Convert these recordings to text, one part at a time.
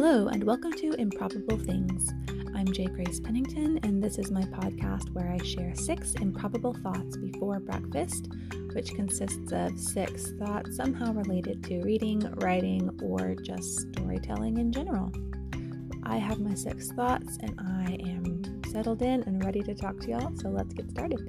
Hello, and welcome to Improbable Things. I'm J. Grace Pennington, and this is my podcast where I share 6 improbable thoughts before breakfast, which consists of 6 thoughts somehow related to reading, writing, or just storytelling in general. I have my 6 thoughts, and I am settled in and ready to talk to y'all, so let's get started.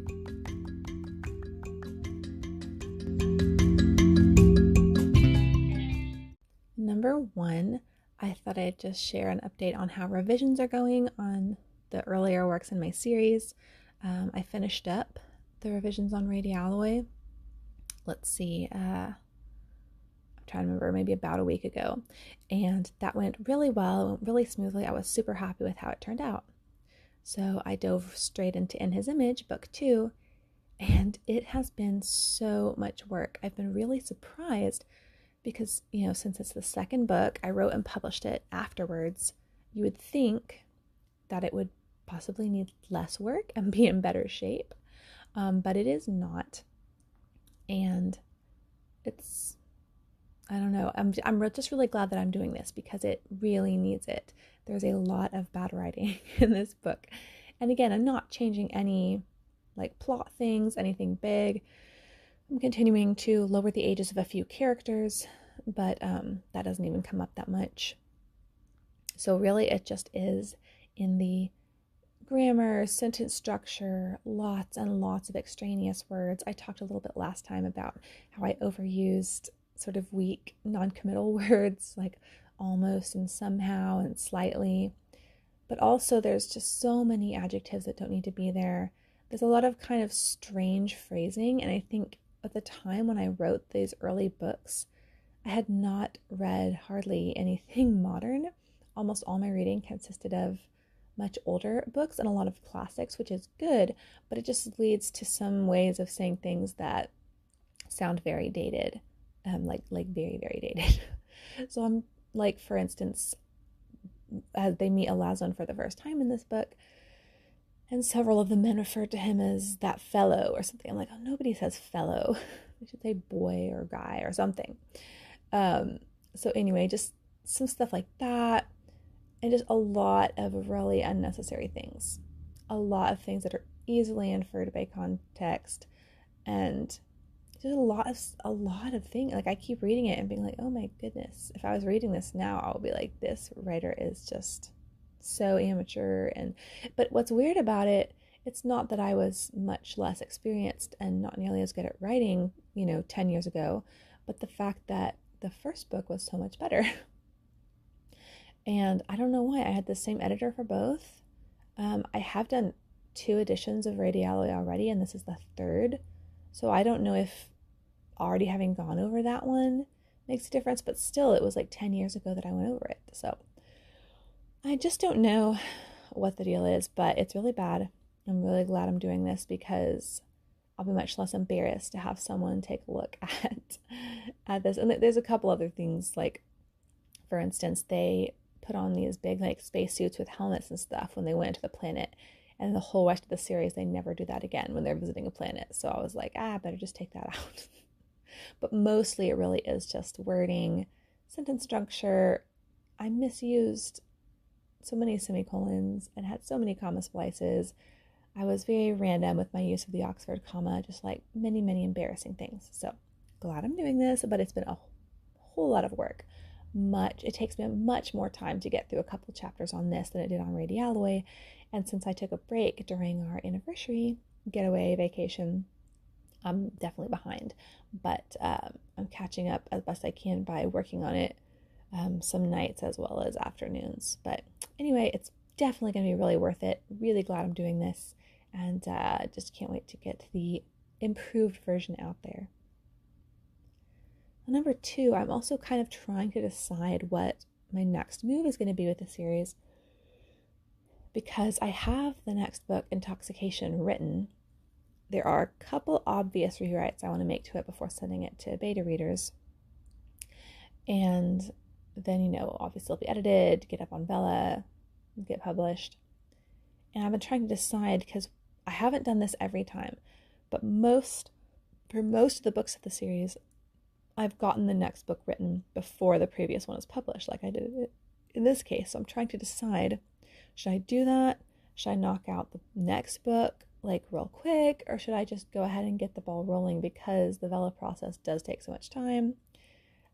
Number 1, I thought I'd just share an update on how revisions are going on the earlier works in my series. I finished up the revisions on Rady Alloy. Let's see, I'm trying to remember, maybe about a week ago. And that went really well, it went really smoothly. I was super happy with how it turned out. So I dove straight into In His Image, book 2, and it has been so much work. I've been really surprised because, since it's the second book, I wrote and published it afterwards. You would think that it would possibly need less work and be in better shape, but it is not. And it's, I don't know, I'm just really glad that I'm doing this because it really needs it. There's a lot of bad writing in this book. And again, I'm not changing any plot things, anything big. I'm continuing to lower the ages of a few characters, but that doesn't even come up that much. So really it just is in the grammar, sentence structure, lots and lots of extraneous words. I talked a little bit last time about how I overused sort of weak non-committal words like almost and somehow and slightly. But also there's just so many adjectives that don't need to be there. There's a lot of kind of strange phrasing, and I think at the time when I wrote these early books, I had not read hardly anything modern. Almost all my reading consisted of much older books and a lot of classics, which is good, but it just leads to some ways of saying things that sound very dated, like very, very dated. So I'm for instance, as they meet Alazon for the first time in this book, and several of the men referred to him as that fellow or something. I'm like, oh, nobody says fellow. We should say boy or guy or something. So anyway, just some stuff like that. And just a lot of really unnecessary things. A lot of things that are easily inferred by context. And just a lot of things. I keep reading it and being like, oh my goodness. If I was reading this now, I would be like, this writer is just so amateur. But what's weird about it, it's not that I was much less experienced and not nearly as good at writing 10 years ago, but the fact that the first book was so much better. And I don't know why. I had the same editor for both. I have done 2 editions of Rady Alloy already, and this is the 3rd, so I don't know if already having gone over that one makes a difference, but still it was 10 years ago that I went over it. So I just don't know what the deal is, but it's really bad. I'm really glad I'm doing this because I'll be much less embarrassed to have someone take a look at this. And there's a couple other things, for instance, they put on these big spacesuits with helmets and stuff when they went to the planet, and the whole rest of the series they never do that again when they're visiting a planet. So I was like, better just take that out. But mostly it really is just wording, sentence structure. I misused so many semicolons and had so many comma splices. I was very random with my use of the Oxford comma, just many, many embarrassing things. So glad I'm doing this, but it's been a whole lot of work. It takes me much more time to get through a couple chapters on this than it did on Rady Alloy. And since I took a break during our anniversary getaway vacation, I'm definitely behind. But I'm catching up as best I can by working on it some nights as well as afternoons. But anyway, it's definitely going to be really worth it. Really glad I'm doing this, and just can't wait to get the improved version out there. Number 2, I'm also kind of trying to decide what my next move is going to be with the series, because I have the next book, Intoxication, written. There are a couple obvious rewrites I want to make to it before sending it to beta readers. And then, obviously it'll be edited, get up on Vella, get published. And I've been trying to decide, because I haven't done this every time, but for most of the books of the series, I've gotten the next book written before the previous one is published, like I did in this case. So I'm trying to decide, should I do that? Should I knock out the next book like real quick, or should I just go ahead and get the ball rolling because the Vela process does take so much time?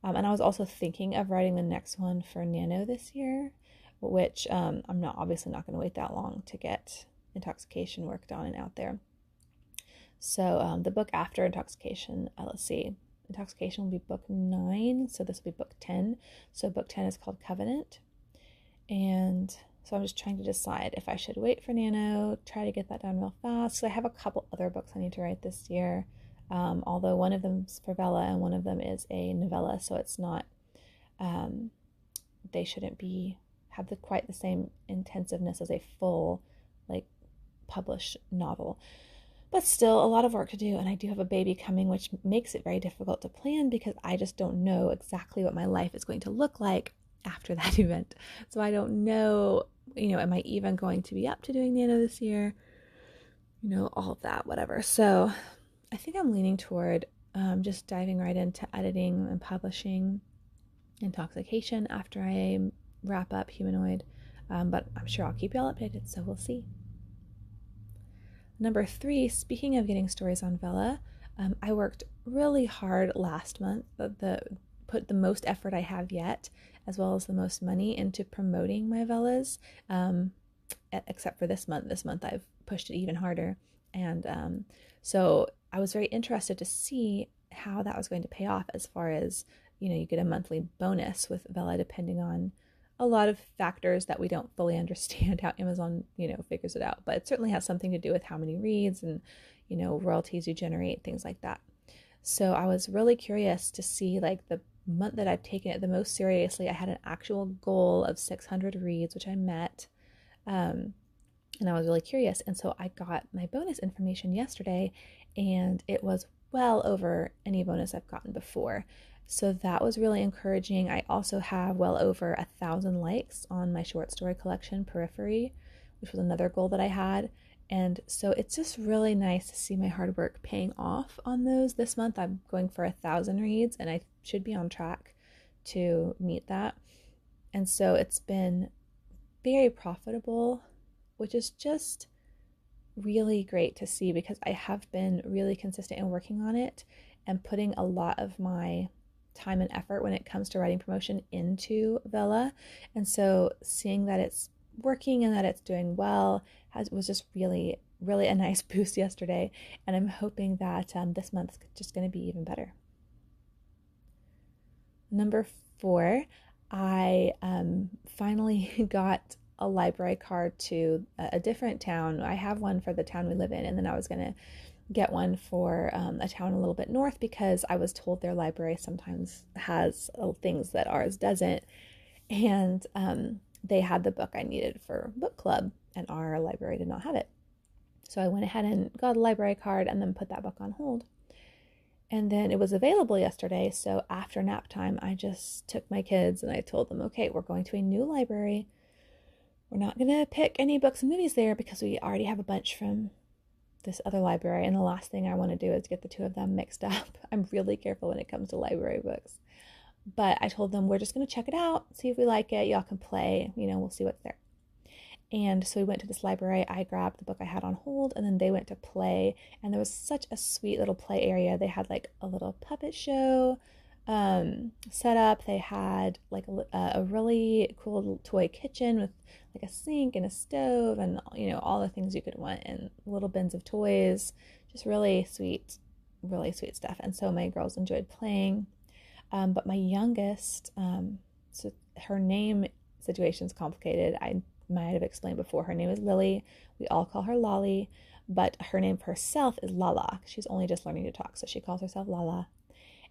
And I was also thinking of writing the next one for Nano this year, which I'm obviously not going to wait that long to get Intoxication worked on and out there. So the book after Intoxication, let's see, Intoxication will be book 9, so this will be book 10. So book 10 is called Covenant. And so I'm just trying to decide if I should wait for Nano, try to get that done real fast. So I have a couple other books I need to write this year. Although one of them is for Vela and one of them is a novella, so it's not, they shouldn't have quite the same intensiveness as a full, like, published novel. But still, a lot of work to do, and I do have a baby coming, which makes it very difficult to plan because I just don't know exactly what my life is going to look like after that event. So I don't know, am I even going to be up to doing Nano this year? All of that, whatever. So I think I'm leaning toward just diving right into editing and publishing Intoxication after I wrap up Humanoid. But I'm sure I'll keep y'all updated, so we'll see. Number 3, speaking of getting stories on Vela, I worked really hard last month, put the most effort I have yet, as well as the most money into promoting my Velas, except for this month. This month I've pushed it even harder. And so I was very interested to see how that was going to pay off as far as, you get a monthly bonus with Vela depending on a lot of factors that we don't fully understand how Amazon, figures it out. But it certainly has something to do with how many reads and, royalties you generate, things like that. So I was really curious to see, like, the month that I've taken it the most seriously, I had an actual goal of 600 reads, which I met. And I was really curious. And so I got my bonus information yesterday, and it was well over any bonus I've gotten before. So that was really encouraging. I also have well over 1,000 likes on my short story collection, Periphery, which was another goal that I had. And so it's just really nice to see my hard work paying off on those. This month I'm going for 1,000 reads, and I should be on track to meet that. And so it's been very profitable, which is just really great to see because I have been really consistent in working on it and putting a lot of my time and effort when it comes to writing promotion into Vela. And so seeing that it's working and that it's doing well was just really, really a nice boost yesterday. And I'm hoping that this month's just going to be even better. Number 4, I finally got a library card to a different town. I have one for the town we live in, and then I was going to get one for a town a little bit north because I was told their library sometimes has things that ours doesn't. And they had the book I needed for book club, and our library did not have it. So I went ahead and got a library card and then put that book on hold. And then it was available yesterday, so after nap time, I just took my kids and I told them, okay, we're going to a new library. We're not going to pick any books and movies there because we already have a bunch from this other library, and the last thing I want to do is get the two of them mixed up. I'm really careful when it comes to library books. But I told them we're just going to check it out, see if we like it. Y'all can play, we'll see what's there. And so we went to this library. I grabbed the book I had on hold, and then they went to play. And there was such a sweet little play area. They had like a little puppet show set up. They had like a really cool toy kitchen with like a sink and a stove and all the things you could want, and little bins of toys. Just really sweet stuff. And so my girls enjoyed playing. But my youngest, so her name situation is complicated. I might have explained before. Her name is Lily. We all call her Lolly, but her name for herself is Lala. She's only just learning to talk, so she calls herself Lala.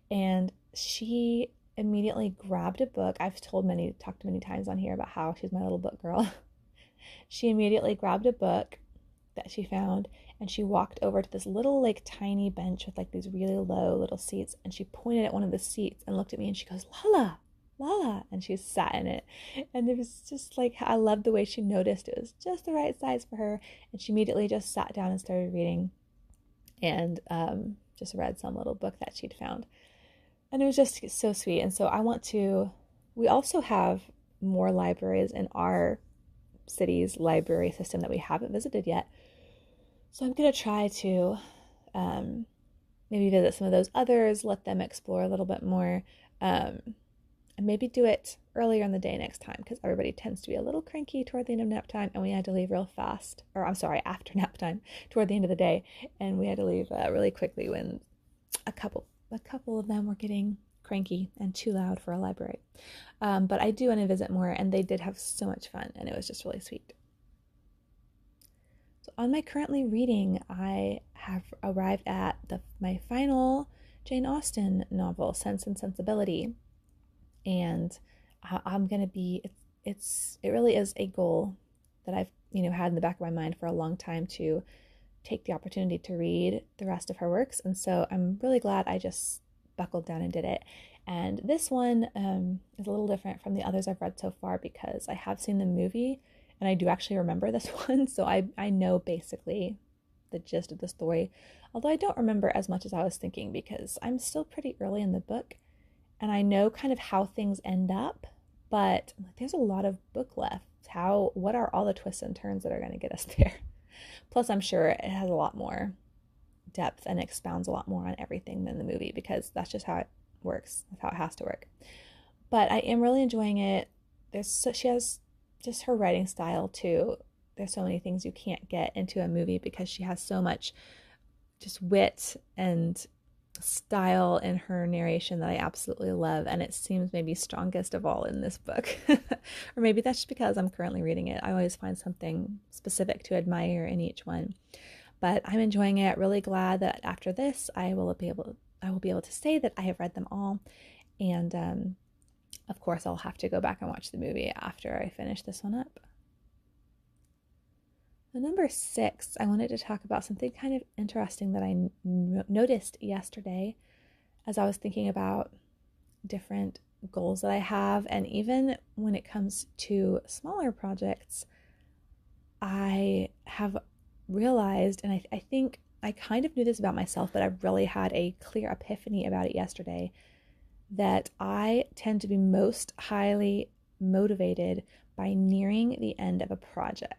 And she immediately grabbed a book. I've talked many times on here about how she's my little book girl. She immediately grabbed a book that she found, and she walked over to this little like tiny bench with like these really low little seats, and she pointed at one of the seats and looked at me and she goes, Lala, and she sat in it. And it was just like, I loved the way she noticed it was just the right size for her, and she immediately just sat down and started reading, and just read some little book that she'd found. And it was just so sweet. And so we also have more libraries in our city's library system that we haven't visited yet. So I'm going to try to maybe visit some of those others, let them explore a little bit more, and maybe do it earlier in the day next time, because everybody tends to be a little cranky toward the end of nap time, and we had to leave real fast, or I'm sorry, after nap time, toward the end of the day, and we had to leave really quickly when a couple of them were getting cranky and too loud for a library. But I do want to visit more, and they did have so much fun, and it was just really sweet. So on my currently reading, I have arrived at my final Jane Austen novel, Sense and Sensibility, and I'm gonna be. It really is a goal that I've had in the back of my mind for a long time to take the opportunity to read the rest of her works, and so I'm really glad I just buckled down and did it. And this one is a little different from the others I've read so far because I have seen the movie, and I do actually remember this one, so I know basically the gist of the story, although I don't remember as much as I was thinking because I'm still pretty early in the book, and I know kind of how things end up, but there's a lot of book left. What are all the twists and turns that are going to get us there? Plus, I'm sure it has a lot more depth and expounds a lot more on everything than the movie, because that's just how it works. That's how it has to work. But I am really enjoying it. She has just her writing style too. There's so many things you can't get into a movie because she has so much just wit and style in her narration that I absolutely love, and it seems maybe strongest of all in this book. Or maybe that's just because I'm currently reading it. I always find something specific to admire in each one. But I'm enjoying it. Really glad that after this I will be able to say that I have read them all. And of course I'll have to go back and watch the movie after I finish this one up. The number 6, I wanted to talk about something kind of interesting that I noticed yesterday as I was thinking about different goals that I have, and even when it comes to smaller projects, I have realized, and I think I kind of knew this about myself, but I really had a clear epiphany about it yesterday, that I tend to be most highly motivated by nearing the end of a project.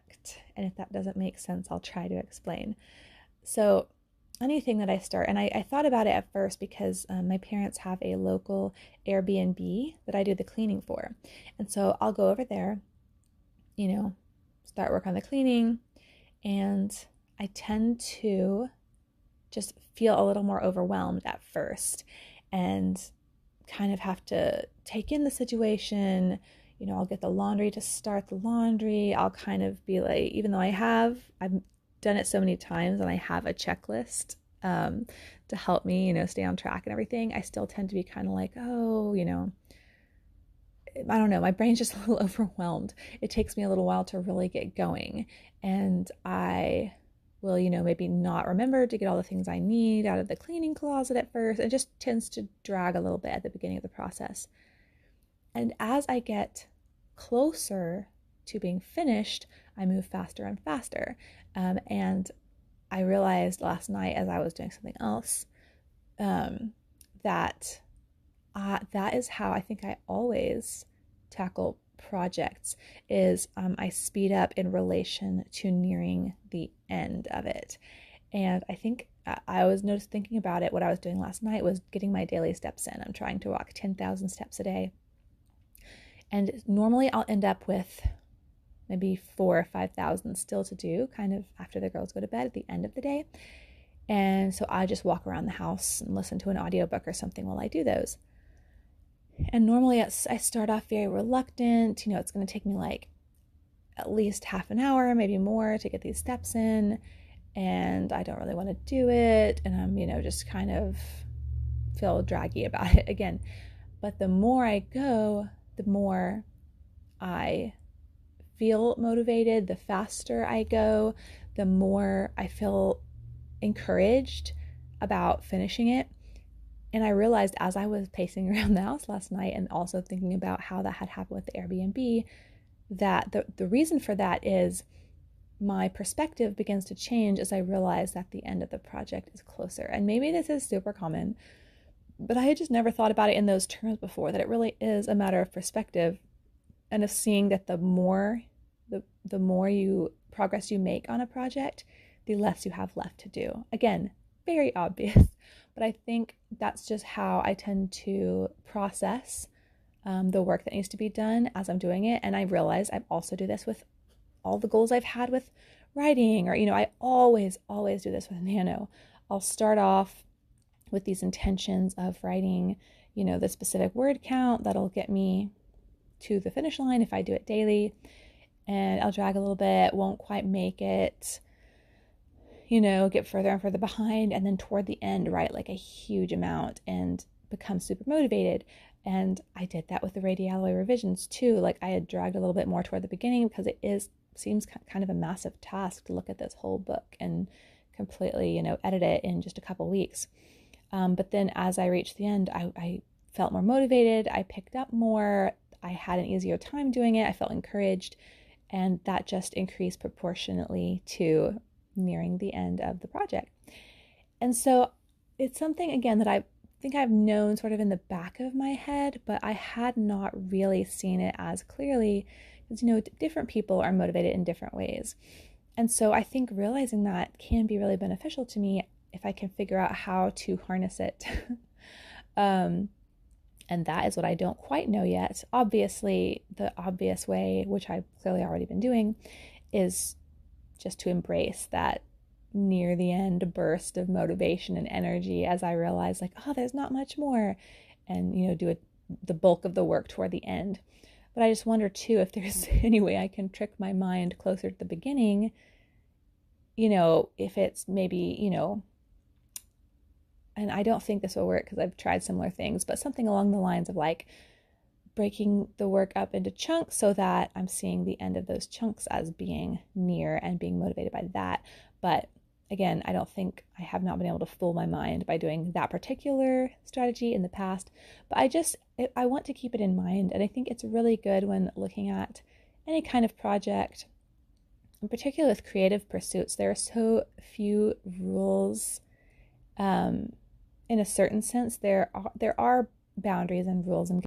And if that doesn't make sense, I'll try to explain. So anything that I start, and I thought about it at first because my parents have a local Airbnb that I do the cleaning for. And so I'll go over there, start work on the cleaning, and I tend to just feel a little more overwhelmed at first and kind of have to take in the situation. I'll get the laundry to start the laundry. I'll kind of be like, even though I've done it so many times and I have a checklist to help me, stay on track and everything, I still tend to be kind of like, oh, I don't know, my brain's just a little overwhelmed. It takes me a little while to really get going, and I will, maybe not remember to get all the things I need out of the cleaning closet at first. It just tends to drag a little bit at the beginning of the process. And as I get closer to being finished, I move faster and faster. And I realized last night as I was doing something else that is how I think I always tackle projects, is I speed up in relation to nearing the end of it. And I think I was thinking about it, what I was doing last night was getting my daily steps in. I'm trying to walk 10,000 steps a day. And normally I'll end up with maybe 4,000 or 5,000 still to do, kind of after the girls go to bed at the end of the day. And so I just walk around the house and listen to an audiobook or something while I do those. And normally I start off very reluctant. It's going to take me like at least half an hour, maybe more, to get these steps in. And I don't really want to do it. And I'm, just kind of feel draggy about it again. But the more I go, the more I feel motivated. The faster I go, the more I feel encouraged about finishing it. And I realized as I was pacing around the house last night and also thinking about how that had happened with the Airbnb, that the reason for that is my perspective begins to change as I realize that the end of the project is closer. And maybe this is super common, but I had just never thought about it in those terms before, that it really is a matter of perspective. and of seeing that the more you progress you make on a project, the less you have left to do. Again, very obvious, but I think that's just how I tend to process the work that needs to be done as I'm doing it. And I realize I also do this with all the goals I've had with writing, or, I always do this with Nano. I'll start off with these intentions of writing, the specific word count that'll get me to the finish line if I do it daily. And I'll drag a little bit, won't quite make it, get further and further behind. And then toward the end, write like a huge amount and become super motivated. And I did that with the radiality revisions too. Like I had dragged a little bit more toward the beginning because it seems kind of a massive task to look at this whole book and completely, edit it in just a couple weeks. But then as I reached the end, I felt more motivated. I picked up more. I had an easier time doing it. I felt encouraged. And that just increased proportionately to nearing the end of the project. And so it's something, again, that I think I've known sort of in the back of my head, but I had not really seen it as clearly because, different people are motivated in different ways. And so I think realizing that can be really beneficial to me if I can figure out how to harness it. And that is what I don't quite know yet. Obviously, the obvious way, which I've clearly already been doing, is just to embrace that near the end burst of motivation and energy as I realize like, oh, there's not much more, and, do the bulk of the work toward the end. But I just wonder too if there's any way I can trick my mind closer to the beginning, if it's maybe, and I don't think this will work because I've tried similar things, but something along the lines of like breaking the work up into chunks so that I'm seeing the end of those chunks as being near and being motivated by that. But again, I have not been able to fool my mind by doing that particular strategy in the past, but I want to keep it in mind. And I think it's really good when looking at any kind of project, in particular with creative pursuits. There are so few rules. In a certain sense, there are boundaries and rules and